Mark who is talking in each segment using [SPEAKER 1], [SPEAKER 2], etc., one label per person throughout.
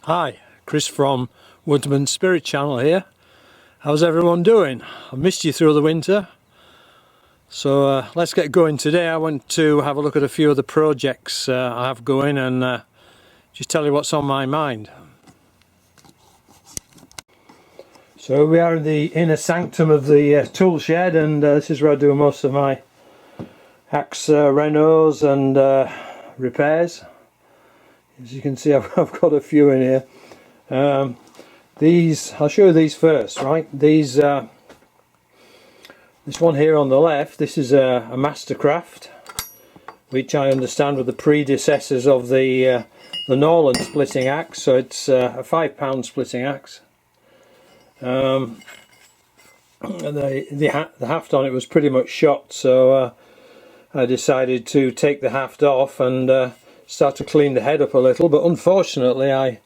[SPEAKER 1] Hi, Chris from Woodsman Spirit Channel here. How's everyone doing? I missed you through the winter, so let's get going today. I want to have a look at a few of the projects I have going and just tell you what's on my mind. So we are in the inner sanctum of the tool shed, and this is where I do most of my axe renos and repairs. As you can see, I've got a few in here. I'll show you these first, right? This one here on the left, this is a Mastercraft, which I understand were the predecessors of the Norland splitting axe. So it's a 5-pound splitting axe. And the haft on it was pretty much shot, so I decided to take the haft off and start to clean the head up a little. But unfortunately I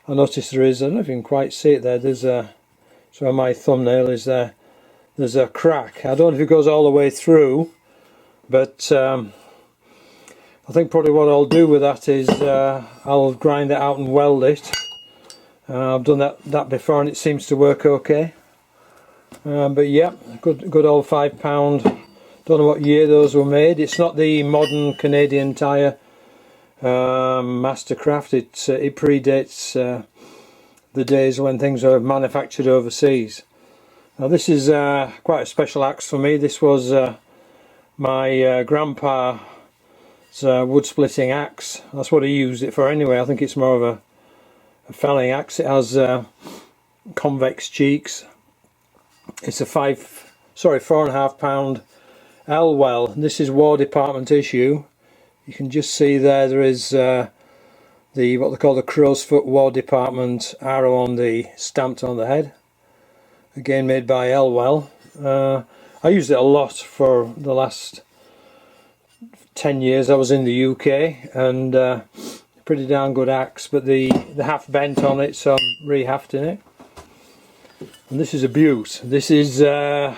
[SPEAKER 1] noticed there is, I don't know if you can quite see it there, there's a, so on my thumbnail is there, there's a crack. I don't know if it goes all the way through, but I think probably what I'll do with that is I'll grind it out and weld it. I've done that before and it seems to work okay. But yeah, good old 5-pound. Don't know what year those were made. It's not the modern Canadian Tire Mastercraft. It predates the days when things were manufactured overseas. Now this is quite a special axe for me. This was my grandpa's wood splitting axe. That's what he used it for anyway. I think it's more of a felling axe. It has convex cheeks. It's a 4.5 pound L-well. This is War Department issue. You can just see there is what they call the crow's foot War Department arrow on the stamped on the head. Again made by L-well. I used it a lot for the last 10 years I was in the UK, and pretty darn good axe, but the haft bent on it, so I'm re-hafting it. And this is a beaut. This is a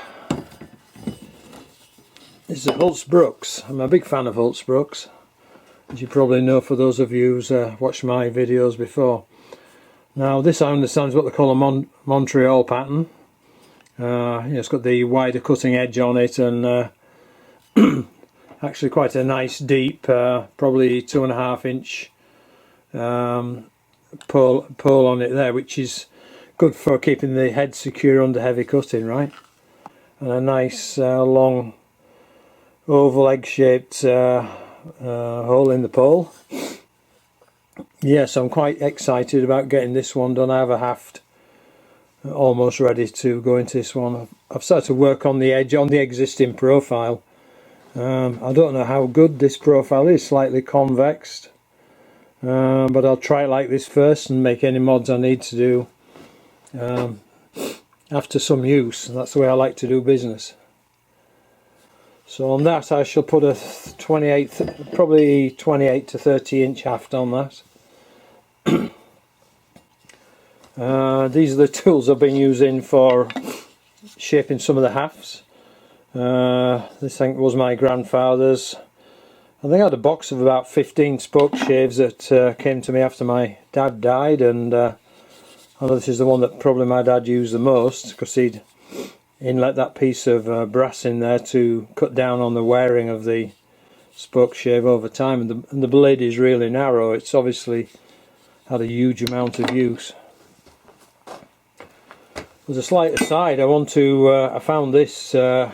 [SPEAKER 1] Hults Brooks. I'm a big fan of Hults Brooks, as you probably know for those of you who's watched my videos before. Now this, I understand, is what they call a Montreal pattern. It's got the wider cutting edge on it, and actually quite a nice deep, probably 2.5 inch pole on it there, which is good for keeping the head secure under heavy cutting, right? And a nice long oval egg-shaped hole in the pole. Yes, I'm quite excited about getting this one done. I have a haft almost ready to go into this one. I've started to work on the edge on the existing profile. I don't know how good this profile is, slightly convexed, but I'll try it like this first and make any mods I need to do after some use. That's the way I like to do business. So on that I shall put a 28, probably 28 to 30 inch haft on that. These are the tools I've been using for shaping some of the hafts. This thing was my grandfather's. I think I had a box of about 15 spoke shaves that came to me after my dad died, and I know this is the one that probably my dad used the most, because he'd inlet that piece of brass in there to cut down on the wearing of the spoke shave over time, and the blade is really narrow. It's obviously had a huge amount of use. As a slight aside, I found this in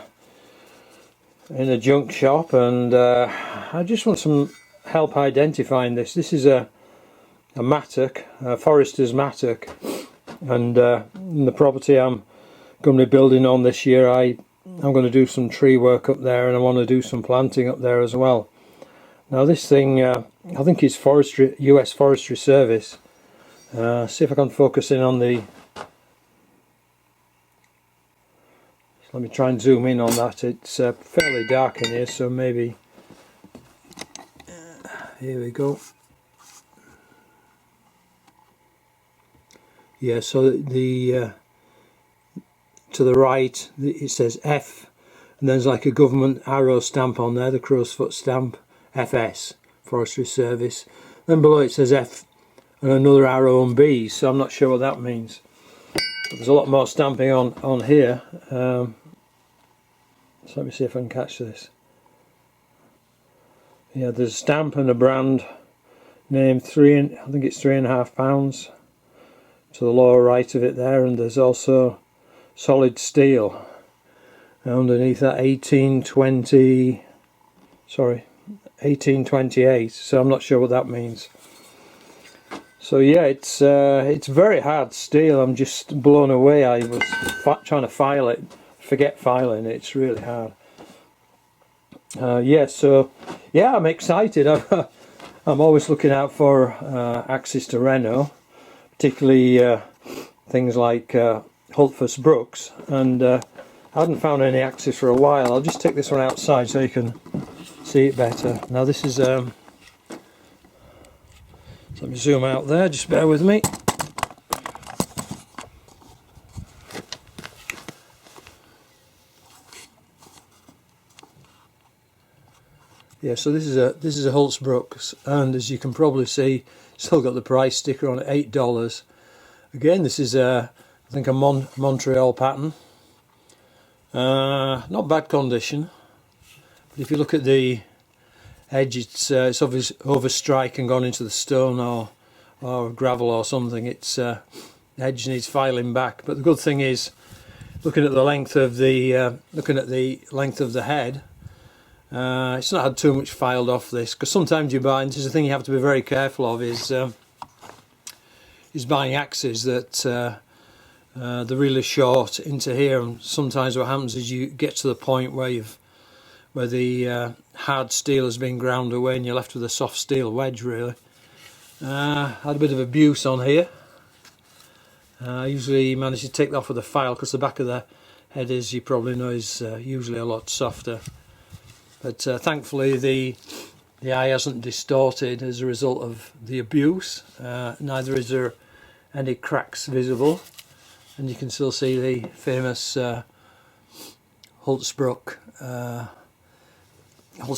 [SPEAKER 1] a junk shop, and I just want some help identifying this. This is a mattock, a forester's mattock, and in the property I'm going to be building on this year, I'm going to do some tree work up there, and I want to do some planting up there as well. Now this thing, I think it's US Forestry Service. See if I can focus in on the. Let me try and zoom in on that. It's fairly dark in here, so maybe. Here we go. Yeah, so the to the right it says F, and there's like a government arrow stamp on there, the crow's foot stamp, FS, Forestry Service. Then below it says and another arrow and B, so I'm not sure what that means. But there's a lot more stamping on here. So let me see if I can catch this. Yeah, there's a stamp and a brand name, I think it's £3.5 to the lower right of it there, and there's also solid steel underneath that 1828, so I'm not sure what that means. So yeah, it's very hard steel. I'm just blown away. I was trying to file it, forget filing it, it's really hard. Yeah, so yeah, I'm excited. I'm always looking out for axes to Renault, particularly things like Hultfors Brooks, and I hadn't found any axes for a while. I'll just take this one outside so you can see it better. Now this is, so let me zoom out there, just bear with me. Yeah, so this is a Hultfors Brooks, and as you can probably see, still got the price sticker on it, $8. Again, this is I think a Montreal pattern. Not bad condition, but if you look at the edge, it's obviously overstrike and gone into the stone or gravel or something. It's the edge needs filing back. But the good thing is, looking at the length of the head. It's not had too much filed off this, because sometimes you buy, and this is the thing you have to be very careful of, is buying axes that they're really short into here, and sometimes what happens is you get to the point where the hard steel has been ground away and you're left with a soft steel wedge really. Had a bit of abuse on here. I usually manage to take that off with a file, because the back of the head, as you probably know, is usually a lot softer. But thankfully the eye hasn't distorted as a result of the abuse. Neither is there any cracks visible, and you can still see the famous Hultfors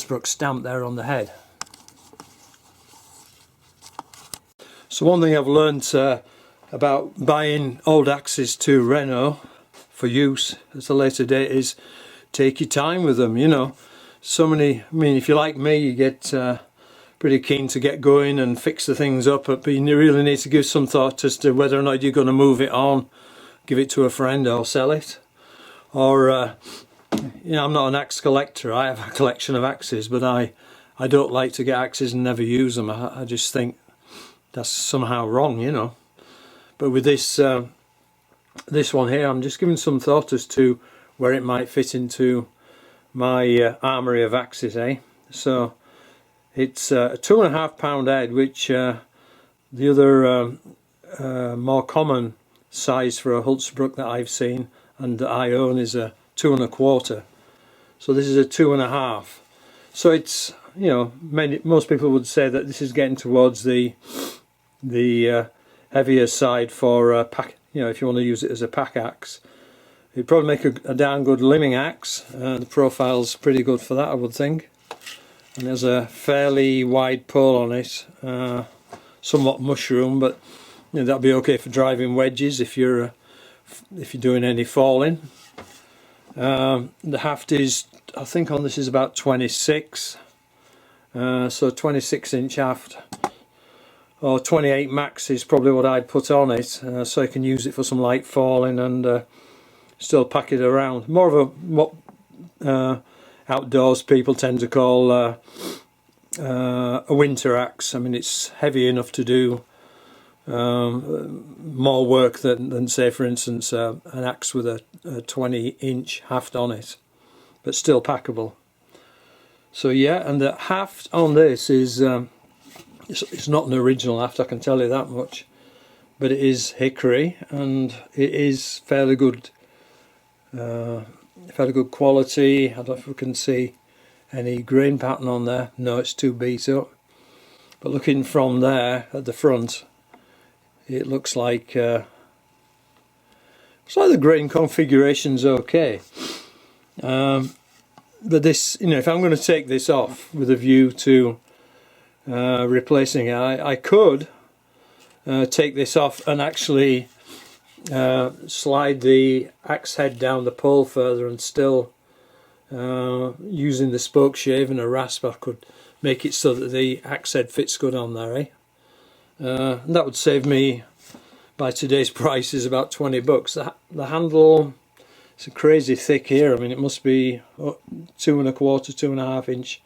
[SPEAKER 1] Brooks stamp there on the head. So one thing I've learnt about buying old axes to Renault for use at a later date is take your time with them, you know. So many, I mean, if you're like me, you get pretty keen to get going and fix the things up, but you really need to give some thought as to whether or not you're going to move it on, give it to a friend or sell it. Or, you know, I'm not an axe collector. I have a collection of axes, but I don't like to get axes and never use them. I just think that's somehow wrong, you know. But with this this one here, I'm just giving some thought as to where it might fit into my armoury of axes, eh? So it's a £2.5 head, which the other more common size for a Hultfors Brook that I've seen and that I own is a 2.25. So this is a 2.5. So it's, you know, most people would say that this is getting towards the heavier side for pack. You know, if you want to use it as a pack axe. It'd probably make a darn good limbing axe. The profile's pretty good for that, I would think. And there's a fairly wide pole on it, somewhat mushroom, but you know, that'll be okay for driving wedges if you're doing any falling. The haft is, I think on this is about 26, so 26-inch haft, or 28 max is probably what I'd put on it, so you can use it for some light falling and still pack it around. More of a what outdoors people tend to call a winter axe. I mean, it's heavy enough to do more work than say, for instance, an axe with a 20-inch haft on it, but still packable. So yeah, and the haft on this is it's not an original haft, I can tell you that much, but it is hickory, and it is fairly good quality. I don't know if we can see any grain pattern on there. No, it's too beat up. But looking from there at the front, it looks like the grain configuration's okay. But this, you know, if I'm going to take this off with a view to replacing it, I could take this off and actually slide the axe head down the pole further, and still using the spoke shave and a rasp I could make it so that the axe head fits good on there, eh? And that would save me, by today's prices, about 20 bucks. The handle, it's a crazy thick here. I mean, it must be 2¼ to 2½ inch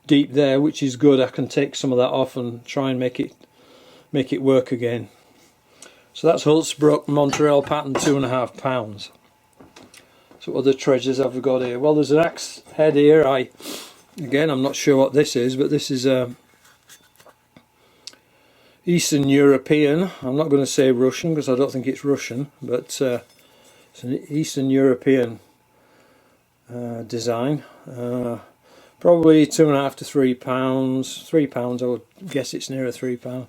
[SPEAKER 1] deep there, which is good. I can take some of that off and try and make it work again. So that's Holtzbrook Montreal pattern, 2½ pounds. So what other treasures have we got here? Well, there's an axe head here. Again, I'm not sure what this is, but this is Eastern European. I'm not going to say Russian because I don't think it's Russian, but it's an Eastern European design. Probably 2½ to 3 pounds. 3 pounds, I would guess it's nearer £3.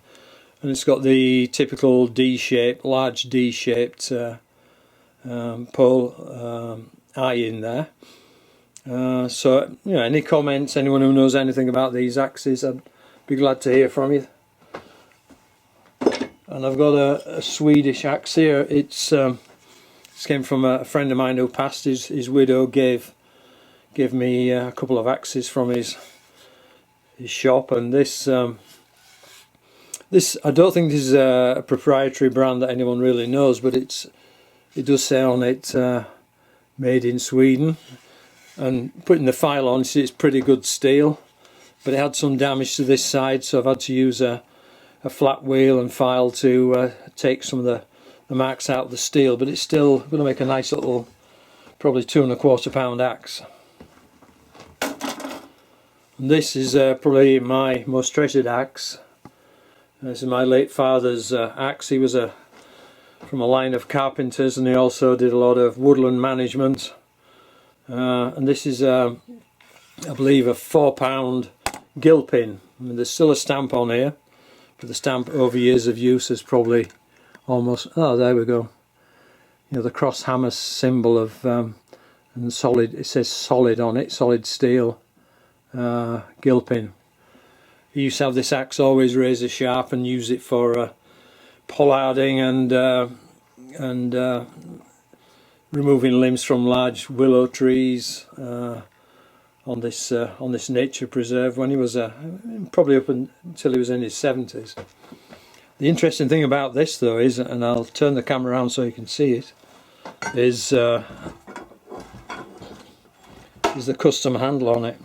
[SPEAKER 1] And it's got the typical D-shaped, large D-shaped pole eye in there. So, you know, any comments, anyone who knows anything about these axes, I'd be glad to hear from you. And I've got a Swedish axe here. It's came from a friend of mine who passed. His widow gave me a couple of axes from his shop, and this I don't think this is a proprietary brand that anyone really knows, but it does say on it made in Sweden, and putting the file on, see, it's pretty good steel, but it had some damage to this side, so I've had to use a flat wheel and file to take some of the marks out of the steel, but it's still going to make a nice little, probably 2¼ pound axe. And this is probably my most treasured axe. This is my late father's axe. He was from a line of carpenters, and he also did a lot of woodland management. And this is, I believe, a £4 gilpin. I mean, there's still a stamp on here, but the stamp over years of use has probably almost, oh, there we go. You know, the cross hammer symbol of and solid. It says solid on it, solid steel gilpin. He used to have this axe always razor sharp and use it for pollarding and removing limbs from large willow trees on this nature preserve when he was probably up until he was in his 70s. The interesting thing about this, though, is, and I'll turn the camera around so you can see it, is the custom handle on it.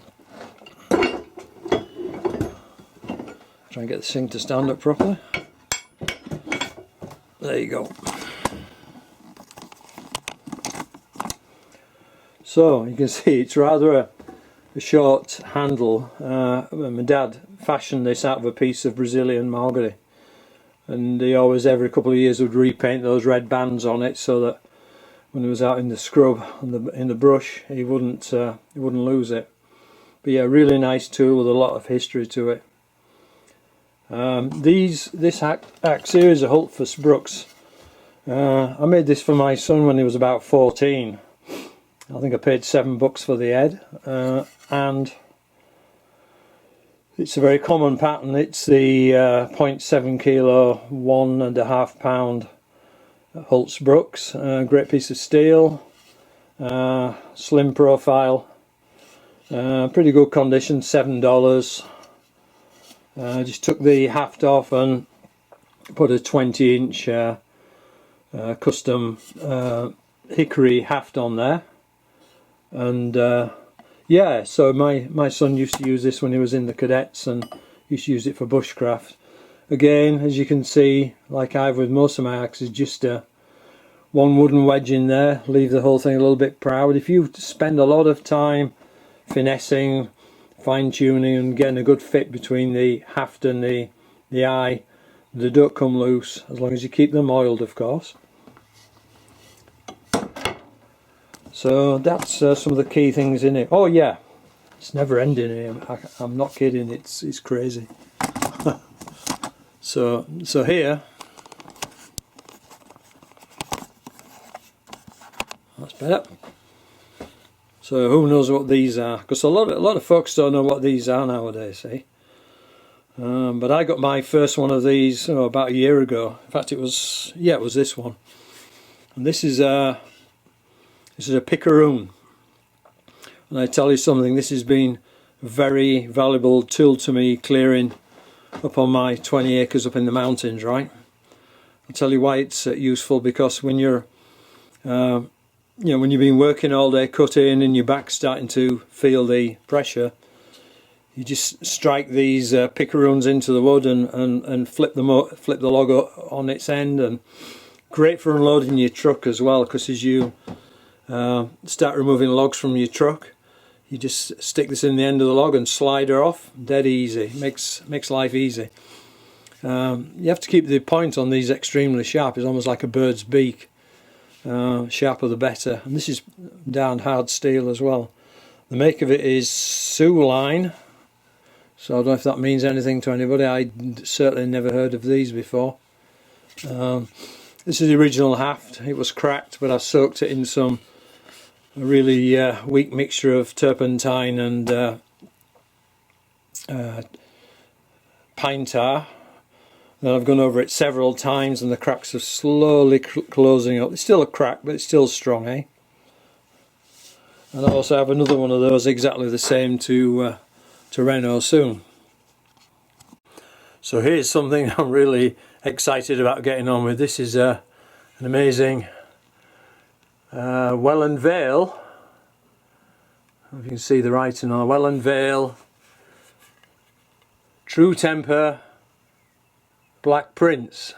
[SPEAKER 1] Try and get this thing to stand up properly. There you go. So you can see it's rather a short handle. My dad fashioned this out of a piece of Brazilian mahogany, and he always, every couple of years, would repaint those red bands on it so that when he was out in the scrub in the brush, he wouldn't lose it. But yeah, really nice tool with a lot of history to it. This axe here is a Holtzbrook. I made this for my son when he was about 14. I think I paid £7 for the head, and it's a very common pattern. It's the 0.7 kilo, 1½ pound Holtzbrook. Great piece of steel, slim profile, pretty good condition, $7. Just took the haft off and put a 20-inch custom hickory haft on there, and yeah, so my son used to use this when he was in the cadets, and used to use it for bushcraft. Again, as you can see, like I've with most of my axes, just one wooden wedge in there, leave the whole thing a little bit proud. If you spend a lot of time finessing, fine-tuning and getting a good fit between the haft and the eye, they don't come loose, as long as you keep them oiled, of course. So that's some of the key things in it. Oh yeah, it's never ending here. I'm not kidding, it's crazy. so here, that's better. So who knows what these are? Because a lot of folks don't know what these are nowadays. See, But I got my first one of these about a year ago. In fact, it was this one, and this is a picaroon. And I tell you something, this has been a very valuable tool to me clearing up on my 20 acres up in the mountains, right? I'll tell you why it's useful, because when you're when you've been working all day cutting and your back's starting to feel the pressure, you just strike these picaroons into the wood and flip the log on its end, and great for unloading your truck as well, because as you start removing logs from your truck, you just stick this in the end of the log and slide her off. Dead easy. Makes life easy. You have to keep the point on these extremely sharp. It's almost like a bird's beak. Sharper the better. And this is down hard steel as well. The make of it is Line. So I don't know if that means anything to anybody. I certainly never heard of these before. This is the original haft. It was cracked, but I soaked it in some really weak mixture of turpentine and pine tar. Then I've gone over it several times, and the cracks are slowly closing up. It's still a crack, but it's still strong, eh? And I also have another one of those exactly the same to Renault soon. So here's something I'm really excited about getting on with. This is an amazing Welland Vale. If you can see the writing on the Welland Vale True Temper Black Prince.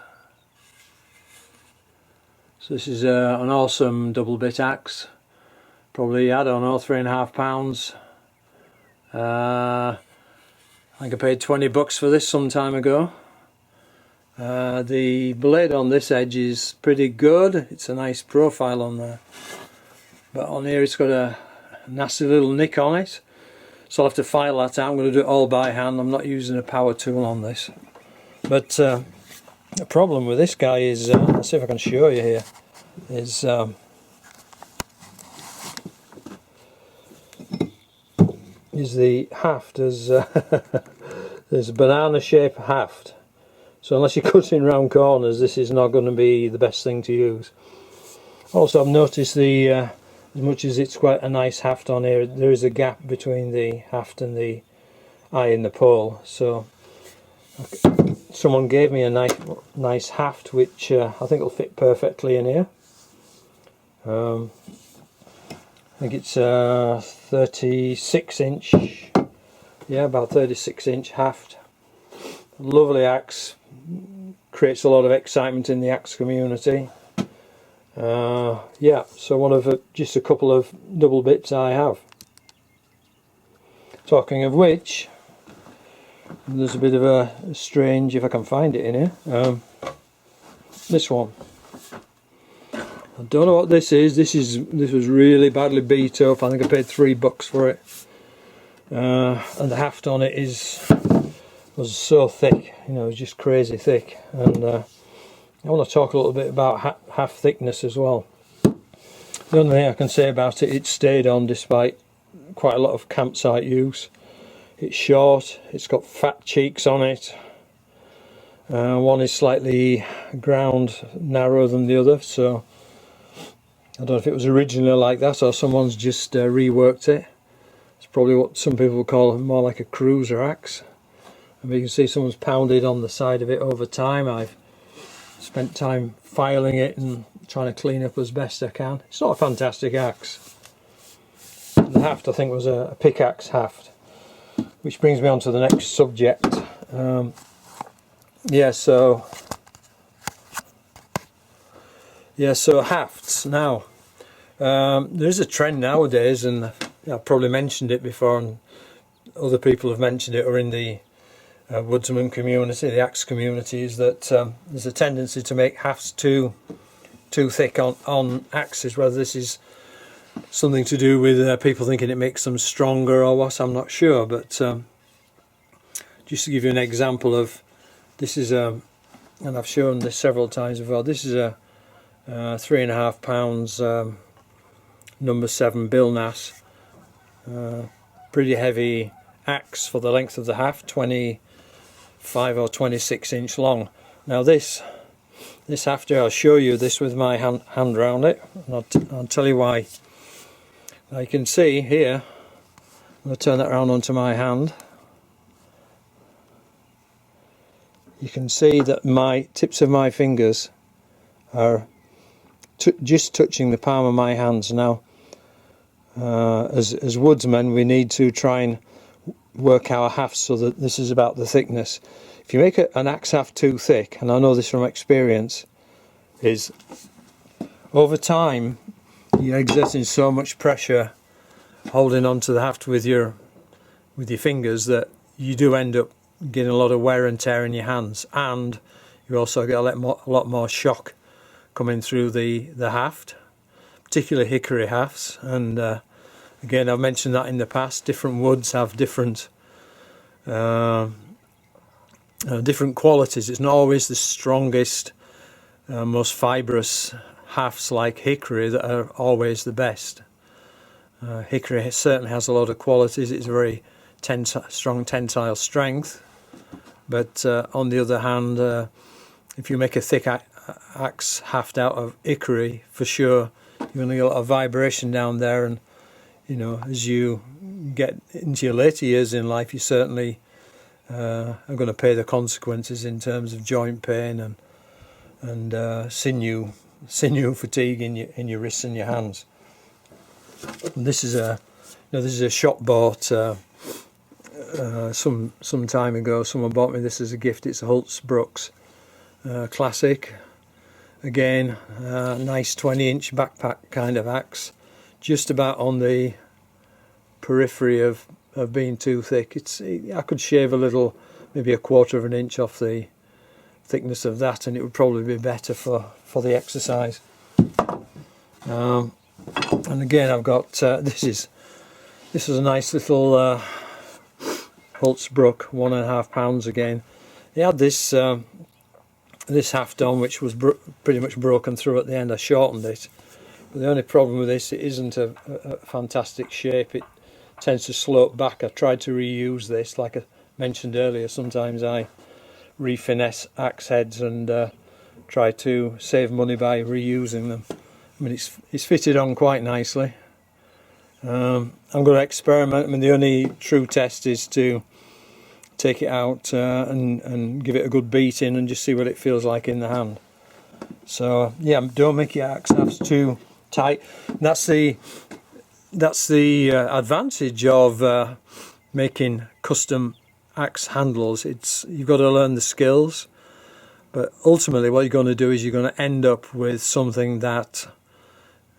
[SPEAKER 1] So this is an awesome double bit axe. Probably, I don't know, £3.5. I think I paid $20 for this some time ago. The blade on this edge is pretty good. It's a nice profile on there, but on here it's got a nasty little nick on it, so I'll have to file that out. I'm going to do it all by hand. I'm not using a power tool on this. But the problem with this guy is, let's see if I can show you here, is the haft is there's a banana shaped haft. So unless you're cutting round corners, this is not going to be the best thing to use. Also, I've noticed as much as it's quite a nice haft on here, there is a gap between the haft and the eye in the pole. So someone gave me a nice haft, which I think will fit perfectly in here. I think it's 36 inch, yeah, about 36 inch haft. Lovely axe, creates a lot of excitement in the axe community. Yeah, so one of just a couple of double bits I have. Talking of which, there's a bit of a strange, if I can find it in here, this one. I don't know what this is. This was really badly beat up. I think I paid $3 for it. And the haft on it was so thick, you know, it was just crazy thick. And I want to talk a little bit about haft thickness as well. The only thing I can say about it, it stayed on despite quite a lot of campsite use. It's short, it's got fat cheeks on it. One is slightly ground narrower than the other, so I don't know if it was originally like that or someone's just reworked it. It's probably what some people would call more like a cruiser axe. And you can see someone's pounded on the side of it over time. I've spent time filing it and trying to clean up as best I can. It's not a fantastic axe. The haft, I think, was a pickaxe haft. Which brings me on to the next subject. So hafts. Now, there's a trend nowadays, and I've probably mentioned it before, and other people have mentioned it, or in the woodsman community, the axe community, is that there's a tendency to make hafts too thick on axes. Whether this is something to do with people thinking it makes them stronger or what, I'm not sure. But just to give you an example of, this is and I've shown this several times before, this is a £3.5 number 7 Bilnas, pretty heavy axe for the length of the haft, 20 5 or 26 inch long. Now this hafter, I'll show you this with my hand around it, and I'll tell you why. Now you can see here, I'm going to turn that around onto my hand. You can see that my tips of my fingers are just touching the palm of my hands. Now as woodsmen, we need to try and work our hafts so that this is about the thickness. If you make an axe haft too thick, and I know this from experience, is over time you're exerting so much pressure holding onto the haft with your fingers that you do end up getting a lot of wear and tear in your hands, and you also get a lot more shock coming through the haft, particularly hickory hafts. And again, I've mentioned that in the past, different woods have different qualities. It's not always the strongest, most fibrous hafts like hickory that are always the best. Hickory certainly has a lot of qualities. It's very strong tensile strength, but on the other hand, if you make a thick axe haft out of hickory, for sure you're going to get a lot of vibration down there, and you know, as you get into your later years in life, you certainly are going to pay the consequences in terms of joint pain and sinew fatigue in your wrists and your hands. And this is a shop bought some time ago. Someone bought me this as a gift. It's a Holtz Brooks classic. Again, nice 20-inch backpack kind of axe, just about on the periphery of being too thick. I could shave a little, maybe 1/4 of an inch off the thickness of that, and it would probably be better for the exercise. And again, I've got this is a nice little Holtz Brook, 1.5 pounds again. He had this haft on, which was pretty much broken through at the end. I shortened it, but the only problem with this, it isn't a fantastic shape. It tends to slope back. I tried to reuse this, like I mentioned earlier. Sometimes I refinesse axe heads and try to save money by reusing them. I mean, it's fitted on quite nicely. I'm going to experiment. I mean, the only true test is to take it out and give it a good beat in and just see what it feels like in the hand. So yeah, don't make your axe hafts too tight. That's the advantage of making custom axe handles. You've got to learn the skills, but ultimately what you're going to do is you're going to end up with something that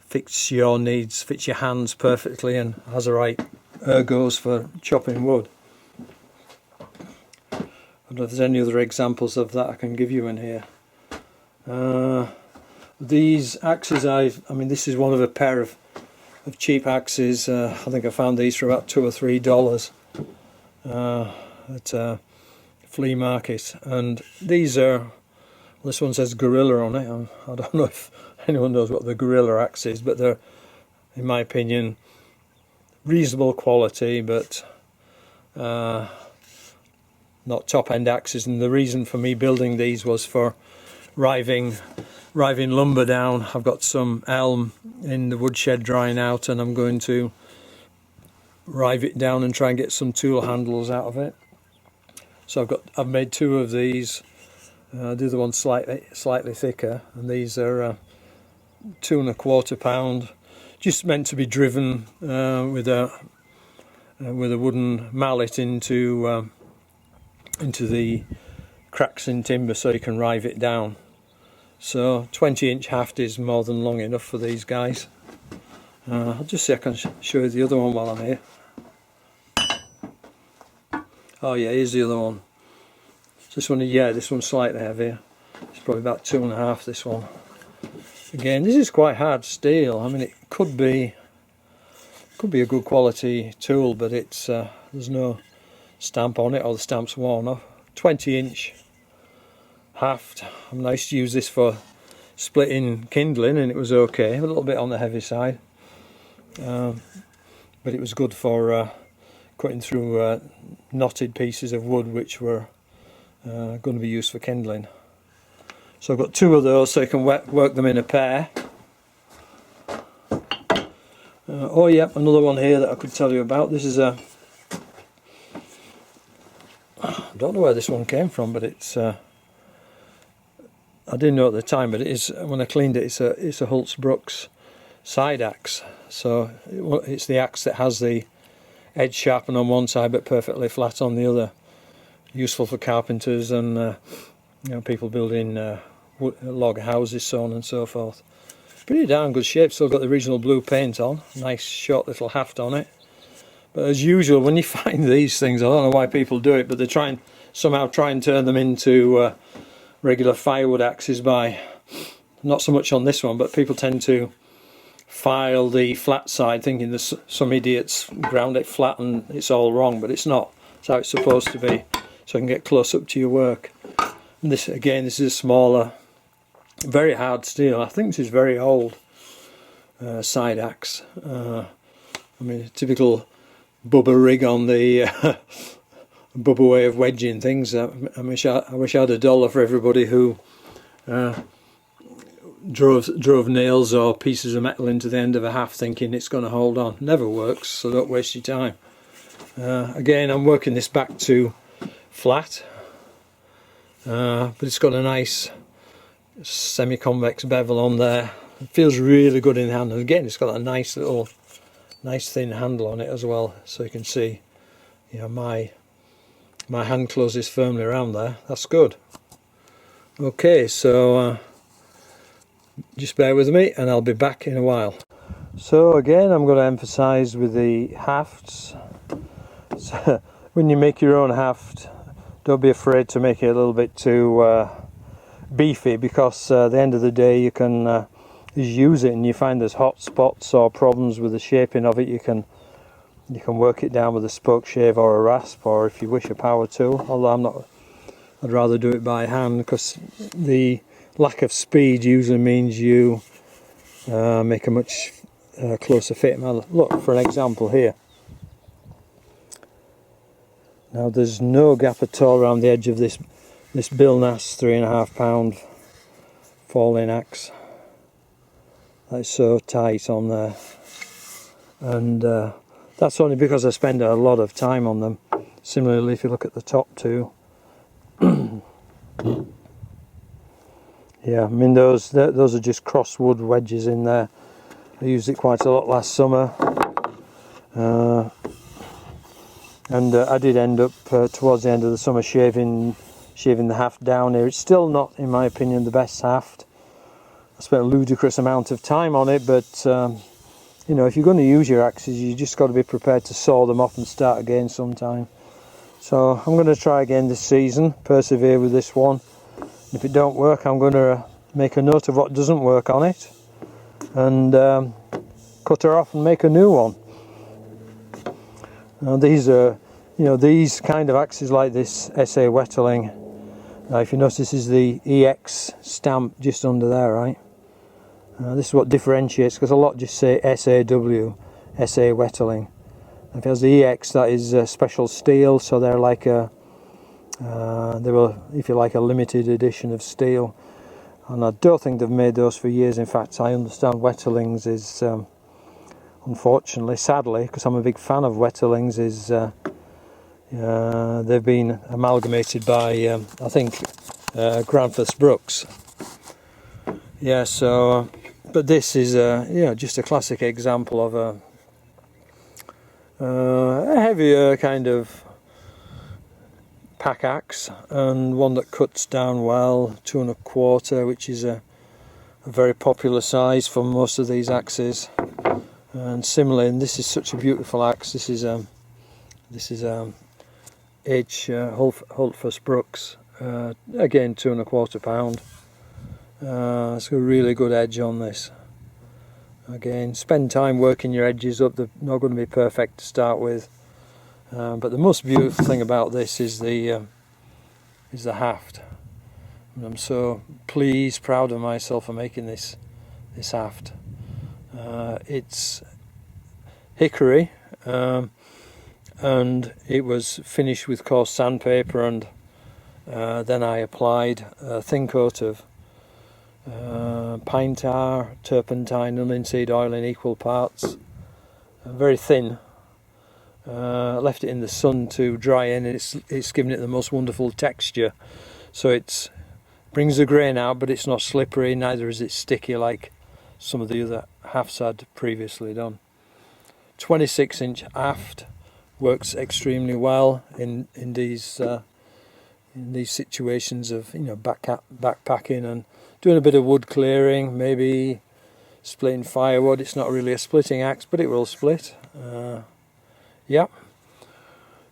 [SPEAKER 1] fits your needs, fits your hands perfectly, and has the right ergos for chopping wood. I don't know if there's any other examples of that I can give you in here. These axes, I mean, this is one of a pair of cheap axes. I think I found these for about $2 or $3 at a flea market, and these are, well, this one says Gorilla on it. I don't know if anyone knows what the Gorilla axe is, but they're, in my opinion, reasonable quality, but not top-end axes. And the reason for me building these was for riving lumber down. I've got some elm in the woodshed drying out, and I'm going to rive it down and try and get some tool handles out of it. So I've made 2 of these. The other one's slightly thicker, and these are 2¼ pound, just meant to be driven with a wooden mallet into the cracks in timber so you can rive it down. So 20-inch haft is more than long enough for these guys. I'll just see if I can show you the other one while I'm here. Oh yeah, here's the other one. This one, yeah, this one's slightly heavier. It's probably about 2.5, this one. Again, this is quite hard steel. I mean, it could be a good quality tool, but it's there's no stamp on it, or the stamp's worn off. 20-inch haft. I mean, I used to use this for splitting kindling, and it was okay. A little bit on the heavy side, but it was good for cutting through knotted pieces of wood which were going to be used for kindling. So I've got two of those, so you can work them in a pair. Oh yeah, another one here that I could tell you about. This is a, I don't know where this one came from, but it's I didn't know at the time, but it is, when I cleaned it, it's a Hults Brooks side axe. So it's the axe that has the edge sharpened on one side but perfectly flat on the other. Useful for carpenters and you know, people building log houses, so on and so forth. Pretty darn good shape. Still got the original blue paint on. Nice short little haft on it. But as usual, when you find these things, I don't know why people do it, but they somehow try and turn them into regular firewood axes by, not so much on this one, but people tend to file the flat side thinking that some idiots ground it flat and it's all wrong, but it's not. It's how it's supposed to be, so I can get close up to your work. And this, again, this is a smaller, very hard steel. I think this is very old side axe. I mean, a typical Bubba rig on the Bubba way of wedging things. I wish I had $1 for everybody who drove nails or pieces of metal into the end of a haft thinking it's going to hold on. Never works, so don't waste your time. Again, I'm working this back to flat, but it's got a nice semi-convex bevel on there. It feels really good in the hand, and again it's got a nice thin handle on it as well, so you can see, you know, my hand closes firmly around there. That's good. Okay, so just bear with me and I'll be back in a while. So again, I'm going to emphasize with the hafts. So when you make your own haft, don't be afraid to make it a little bit too beefy, because at the end of the day you can use it, and you find there's hot spots or problems with the shaping of it, you can work it down with a spoke shave or a rasp, or if you wish a power tool, although I'd rather do it by hand, because the lack of speed usually means you make a much closer fit. Now look, for an example here, now there's no gap at all around the edge of this Bill Nass 3.5 pound falling axe. That's so tight on there, and that's only because I spend a lot of time on them. Similarly, if you look at the top two, yeah, I mean those are just crosswood wedges in there. I used it quite a lot last summer, and I did end up towards the end of the summer shaving the haft down here. It's still not, in my opinion, the best haft. I spent a ludicrous amount of time on it, but you know, if you're going to use your axes, you just got to be prepared to saw them off and start again sometime. So I'm going to try again this season, persevere with this one. If it don't work, I'm going to make a note of what doesn't work on it and cut her off and make a new one. Now these are, you know, these kind of axes like this SA Wetterling. If you notice, this is the EX stamp just under there, right? This is what differentiates, because a lot just say SAW, SA Wetterling. If it has the EX, that is special steel, so they're like they were, if you like, a limited edition of steel. And I don't think they've made those for years. In fact, I understand Wetterlings is, unfortunately, sadly, because I'm a big fan of Wetterlings, is they've been amalgamated by, I think, Granthurst Brooks. Yeah, so, but this is, just a classic example of a heavier kind of pack axe, and one that cuts down well, 2 1/4, which is a very popular size for most of these axes. And similarly, and this is such a beautiful axe. This is H. Hultfast Brooks, again 2 1/4 pound. It's got a really good edge on this. Again, spend time working your edges up. They're not going to be perfect to start with, but the most beautiful thing about this is the haft. And I'm so pleased, proud of myself for making this haft. It's hickory, and it was finished with coarse sandpaper and Then I applied a thin coat of pine tar, turpentine and linseed oil in equal parts, very thin. Left it in the sun to dry in, and it's given it the most wonderful texture. So it brings the grain out, but it's not slippery, neither is it sticky like some of the other hafts I'd previously done. 26-inch haft works extremely well in these situations of, you know, backpacking and doing a bit of wood clearing, maybe splitting firewood. It's not really a splitting axe, but it will split. Yeah.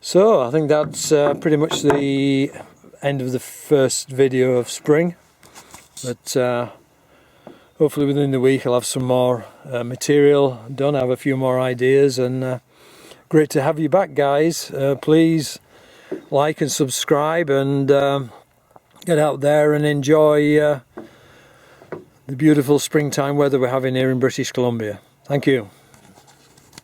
[SPEAKER 1] So I think that's pretty much the end of the first video of spring. But hopefully within the week I'll have some more material done. I have a few more ideas, and great to have you back, guys. Please like and subscribe, and get out there and enjoy the beautiful springtime weather we're having here in British Columbia. Thank you.